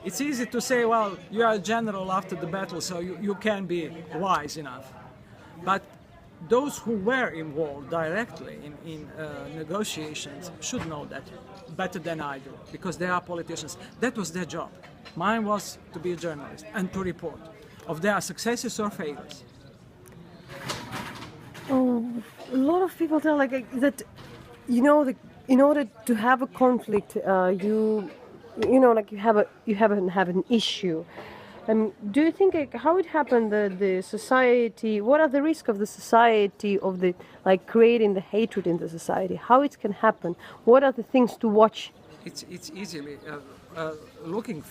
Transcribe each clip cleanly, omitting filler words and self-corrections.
It's easy to say, well, you are a general after the battle, so you can be wise enough. But those who were involved directly in negotiations should know that better than I do, because they are politicians. That was their job. Mine was to be a journalist and to report of their successes or failures. Oh, a lot of people tell that, in order to have a conflict, you have an issue. Do you think how it happened that the society? What are the risks of the society of creating the hatred in the society? How it can happen? What are the things to watch? It's easily looking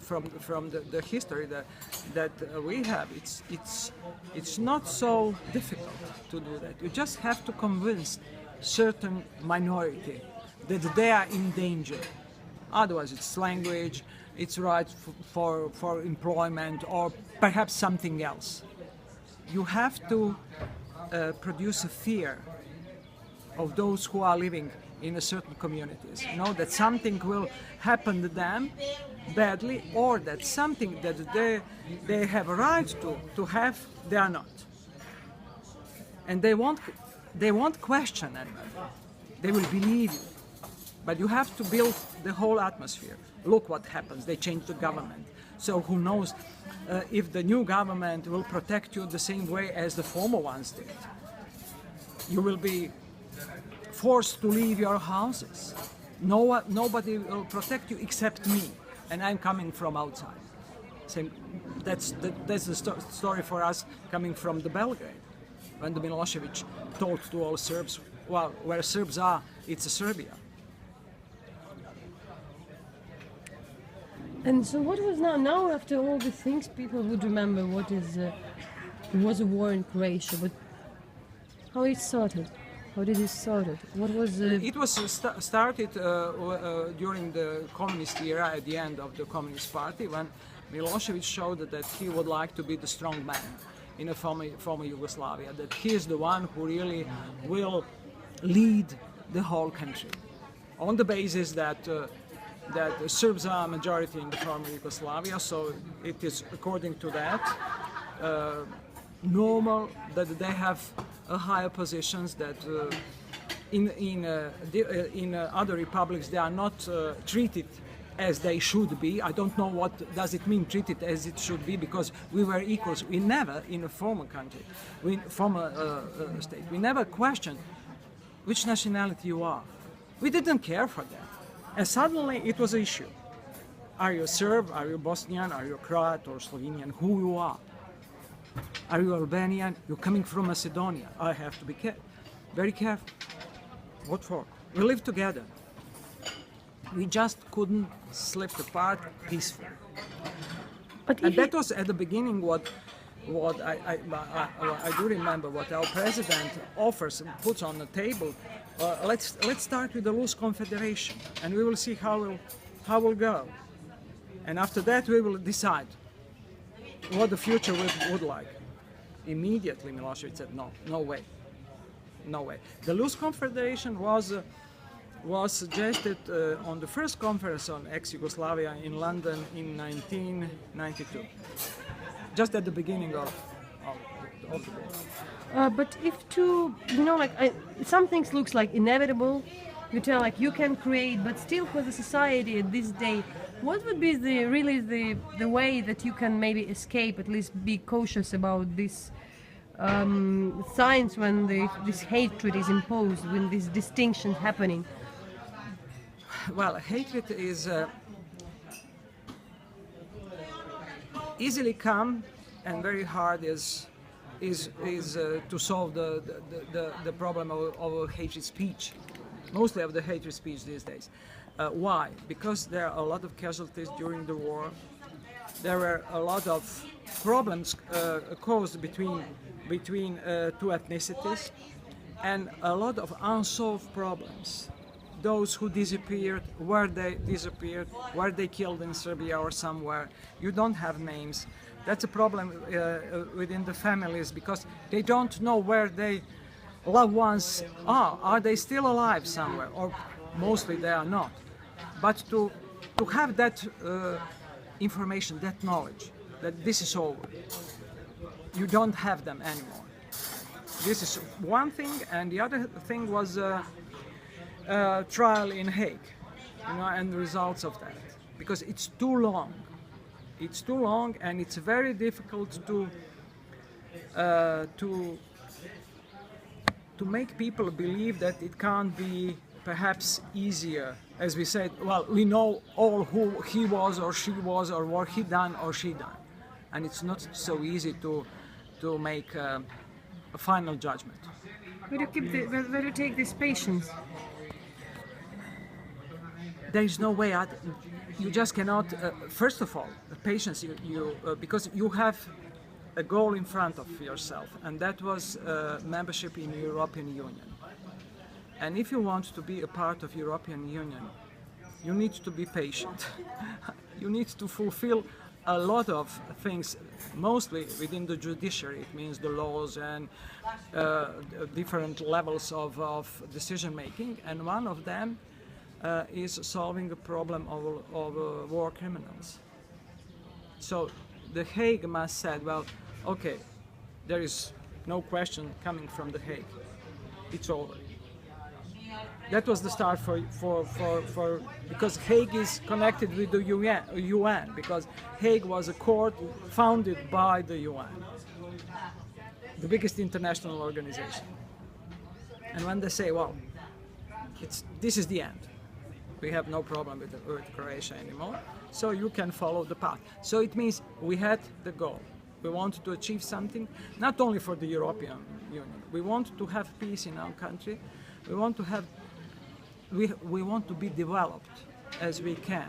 from the history that we have. It's not so difficult to do that. You just have to convince certain minority that they are in danger. Otherwise, it's language, it's right for employment, or perhaps something else. You have to produce a fear of those who are living in a certain communities. That something will happen to them badly, or that something that they have a right to have, they are not. And they won't question anything. They will believe you. But you have to build the whole atmosphere. Look what happens. They change the government. So who knows if the new government will protect you the same way as the former ones did. You will be forced to leave your houses. Nobody will protect you except me, and I'm coming from outside. So that's the story for us coming from the Belgrade. When the Milosevic told to all Serbs, well, where Serbs are, it's a Serbia. And so what was now after all these things, people would remember what was a war in Croatia, but how it started? How did it started? What was It was started during the communist era, at the end of the Communist Party, when Milosevic showed that he would like to be the strong man in a former Yugoslavia, that he is the one who really will lead the whole country, on the basis that the Serbs are a majority in the former Yugoslavia, so it is according to that normal that they have higher positions, that in other republics they are not treated as they should be. I don't know what does it mean, treated as it should be, because we were equals. We never, in a former country, former state, we never questioned which nationality you are. We didn't care for that. And suddenly it was an issue. Are you a Serb, are you Bosnian, are you a Croat or Slovenian, who you are? Are you Albanian? You're coming from Macedonia. I have to be very careful. What for? We live together. We just couldn't slip apart peacefully. And that was at the beginning what I do remember what our president offers and puts on the table. Let's start with the loose confederation, and we will see how we'll go. And after that, we will decide what the future would like. Immediately, Milosevic said, no way. The loose confederation was suggested on the first conference on ex-Yugoslavia in London in 1992, just at the beginning of the war. But if some things looks like inevitable, you tell you can create, but still for the society at this day, what would be the way that you can maybe escape, at least be cautious about this signs when this hatred is imposed, when this distinction happening? Well, hatred is easily come and very hard is to solve the problem of hatred speech, mostly of the hatred speech these days. Why? Because there are a lot of casualties during the war. There were a lot of problems caused between two ethnicities, and a lot of unsolved problems. Those who disappeared, where they disappeared, where they killed in Serbia or somewhere. You don't have names. That's a problem within the families because they don't know where their loved ones are. Are they still alive somewhere? Or mostly they are not. But to have that information, that knowledge, that this is over, you don't have them anymore. This is one thing, and the other thing was trial in Hague, and the results of that, because it's too long. It's too long, and it's very difficult to make people believe that it can't be perhaps easier. As we said, well, we know all who he was or she was or what he done or she done, and it's not so easy to make a final judgment. Where do you take this patience? There is no way out. You just cannot. First of all, patience. Because you have a goal in front of yourself, and that was membership in the European Union. And if you want to be a part of European Union, you need to be patient. You need to fulfill a lot of things, mostly within the judiciary. It means the laws and different levels of decision making, and one of them is solving the problem of war criminals. So the Hague must say, well, okay, there is no question coming from the Hague. It's over. That was the start for because Hague is connected with the UN, because Hague was a court founded by the UN, the biggest international organization. And when they say, well, this is the end, we have no problem with Croatia anymore, so you can follow the path. So it means we had the goal. We wanted to achieve something, not only for the European Union. We want to have peace in our country. We want to be developed as we can.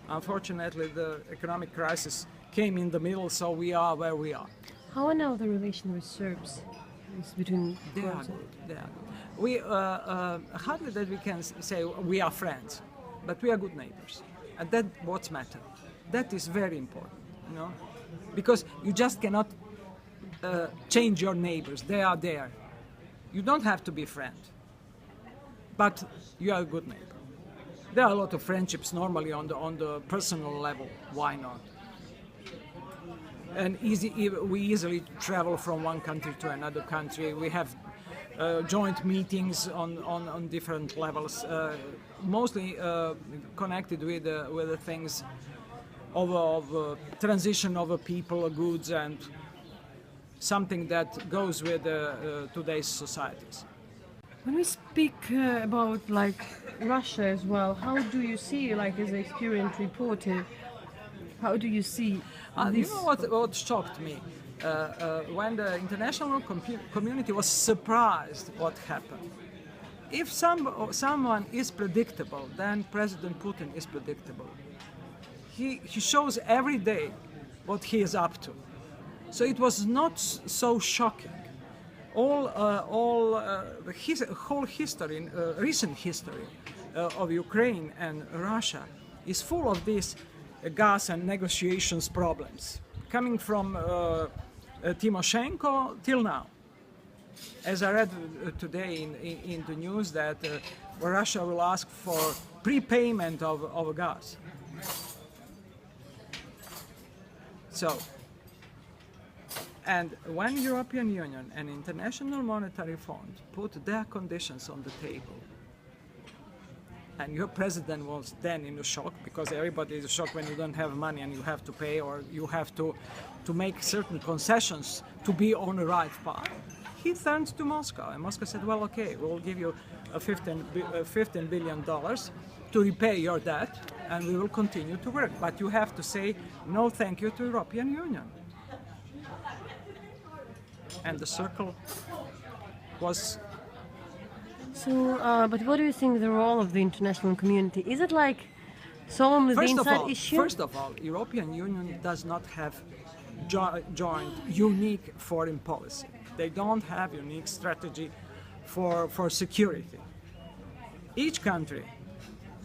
Unfortunately, the economic crisis came in the middle, so we are where we are. How are now the relations with Serbs? They are good. They are good. We hardly that we can say we are friends, but we are good neighbors, and that's what's matter. That is very important, because you just cannot change your neighbors. They are there. You don't have to be friend, but you are a good neighbor. There are a lot of friendships normally on the personal level. Why not? And we easily travel from one country to another country. We have joint meetings on different levels, mostly connected with the things of transition of people, goods, and something that goes with today's societies. When we speak about Russia as well, how do you see, as an experienced reporter, how do you see this? You know what shocked me? When the international community was surprised what happened. If someone is predictable, then President Putin is predictable. He shows every day what he is up to. So it was not so shocking. All the whole history, recent history of Ukraine and Russia is full of these gas and negotiations problems, coming from Timoshenko till now. As I read today in the news that Russia will ask for prepayment of gas. So, and when European Union and International Monetary Fund put their conditions on the table, and your president was then in a shock, because everybody is in shock when you don't have money and you have to pay, or you have to make certain concessions to be on the right path. He turned to Moscow, and Moscow said, well, okay, we'll give you $15 billion to repay your debt, and we will continue to work. But you have to say no thank you to European Union. And the circle was... So, but what do you think the role of the international community? Is it like solving the inside issue? First of all, European Union does not have joint unique foreign policy. They don't have unique strategy for security. Each country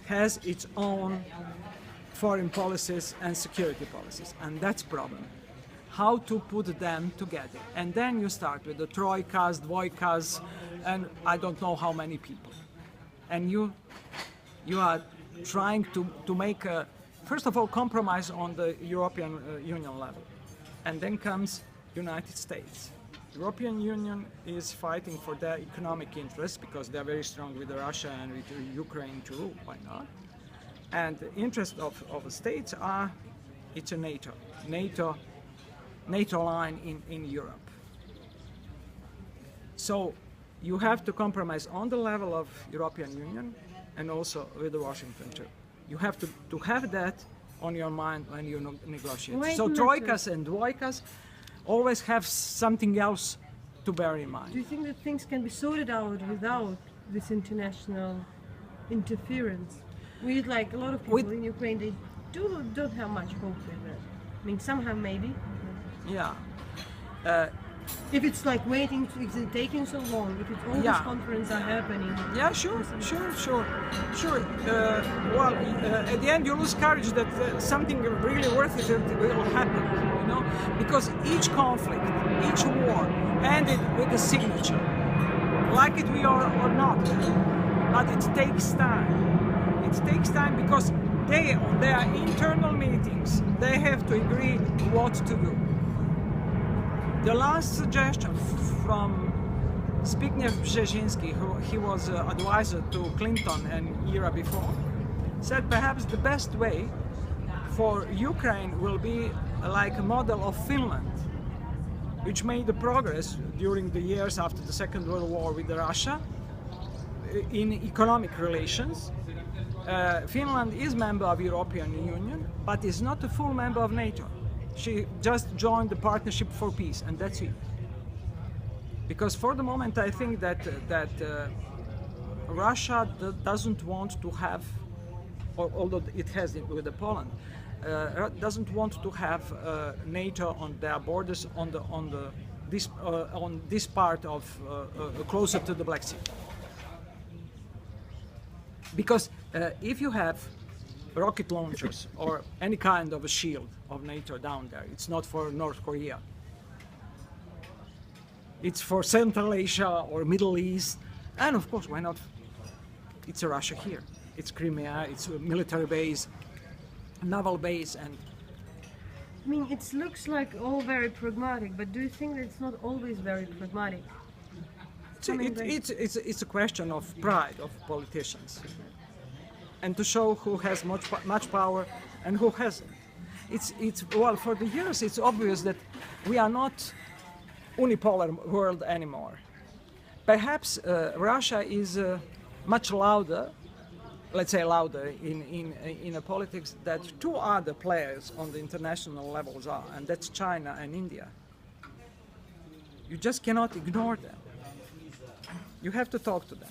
has its own foreign policies and security policies, and that's problem. How to put them together. And then you start with the troikas, dvoikas, and I don't know how many people. And you are trying to make a, first of all, compromise on the European Union level. And then comes United States. European Union is fighting for their economic interests because they're very strong with Russia and with Ukraine too, why not? And the interest of the states are, it's a NATO line in Europe. So you have to compromise on the level of European Union and also with Washington too. You have to have that on your mind when you negotiate. So troikas and dvoikas always have something else to bear in mind. Do you think that things can be sorted out without this international interference? With like a lot of people in Ukraine, they don't have much hope with that. I mean, some have maybe. Yeah. If it's like waiting, if it's taking so long, if it's all these conferences are happening. Yeah, sure. Well, at the end you lose courage that something really worth it will happen, you know, because each conflict, each war ended with a signature, like it we are or not. But it takes time. It takes time because they, on their internal meetings, they have to agree what to do. The last suggestion from Zbigniew Brzezinski, he was advisor to Clinton an era before, said perhaps the best way for Ukraine will be like a model of Finland, which made the progress during the years after the Second World War with Russia in economic relations. Finland is member of European Union, but is not a full member of NATO. She just joined the Partnership for Peace, and that's it. Because for the moment, I think that Russia doesn't want to have, although it has it with Poland, doesn't want to have NATO on their borders on this part of closer to the Black Sea. Because if you have rocket launchers or any kind of a shield of NATO down there, it's not for North Korea. It's for Central Asia or Middle East, and of course, why not? It's a Russia here. It's Crimea, it's a military base, naval base, and... I mean, it looks like all very pragmatic, but do you think that it's not always very pragmatic? It's a question of pride of politicians, and to show who has much power and who hasn't. Well, for the years, it's obvious that we are not unipolar world anymore. Perhaps Russia is much louder, let's say louder in a politics that two other players on the international levels are, and that's China and India. You just cannot ignore them. You have to talk to them.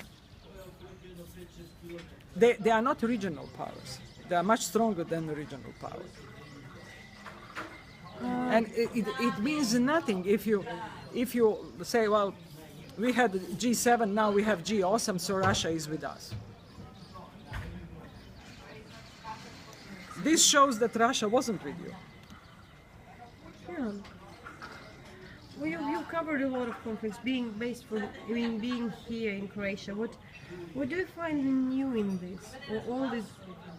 They are not regional powers. They are much stronger than the regional powers. And it means nothing if you say, well, we had G7, now we have G awesome, so Russia is with us. This shows that Russia wasn't with you. Yeah. Well, you covered a lot of conflicts, being here in Croatia. What do you find new in this, or all this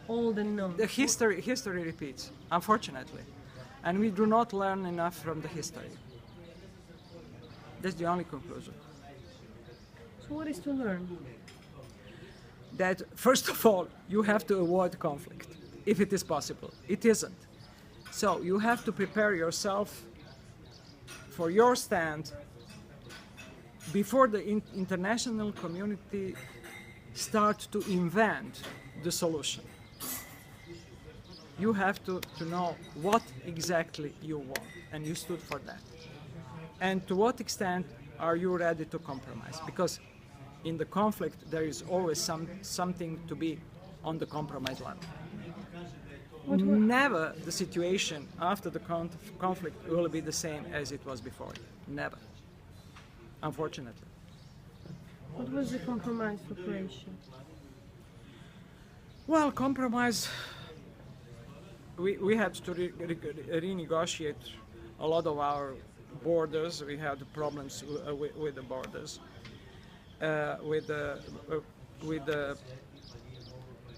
old and known? The history repeats, unfortunately, and we do not learn enough from the history. That's the only conclusion. So what is to learn? that first of all, you have to avoid conflict, if it is possible. It isn't. So you have to prepare yourself for your stand before the international community start to invent the solution. You have to know what exactly you want, and you stood for that. And to what extent are you ready to compromise? Because in the conflict, there is always something to be on the compromise level. Never the situation after the conflict will be the same as it was before. Never. Unfortunately. What was the compromise for Croatia? Well, compromise, we had to renegotiate a lot of our borders. We had problems with the borders, with the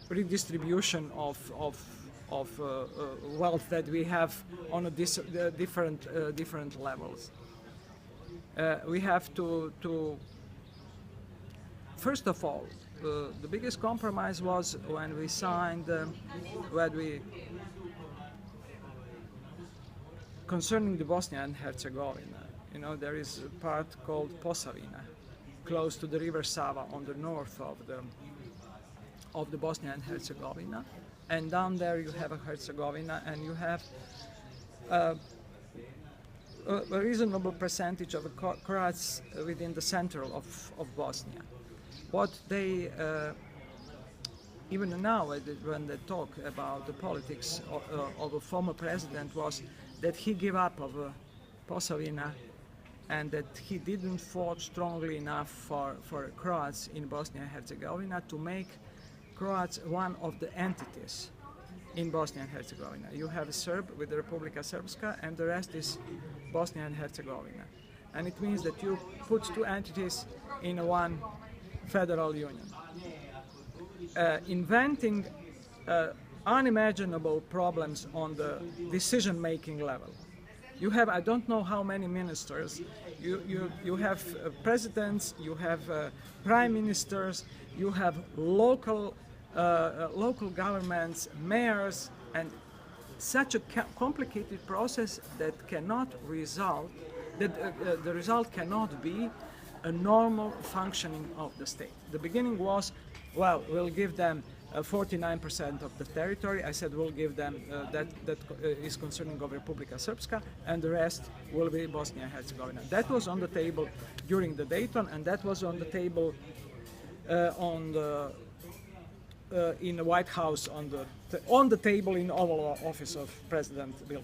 redistribution of wealth that we have on a different levels. We have to first of all, the biggest compromise was when we signed, concerning the Bosnia and Herzegovina. You know, there is a part called Posavina, close to the river Sava on the north of the Bosnia and Herzegovina. And down there you have a Herzegovina, and you have a reasonable percentage of Croats within the center of Bosnia. What they, even now when they talk about the politics of a former president, was that he gave up of Posavina and that he didn't fought strongly enough for Croats in Bosnia and Herzegovina to make Croats one of the entities in Bosnia and Herzegovina. You have a Serb with the Republika Srpska, and the rest is Bosnia and Herzegovina. And it means that you put two entities in one federal union. Inventing unimaginable problems on the decision-making level. You have, I don't know how many ministers, you have presidents, you have prime ministers, you have local governments, mayors, and such a complicated process that cannot result, that the result cannot be a normal functioning of the state. The beginning was, well, we'll give them 49% of the territory. I said we'll give them that is concerning of Republika Srpska, and the rest will be Bosnia and Herzegovina. That was on the table during the Dayton, and that was on the table in the White House, on the table in Oval Office of President Bill Clinton.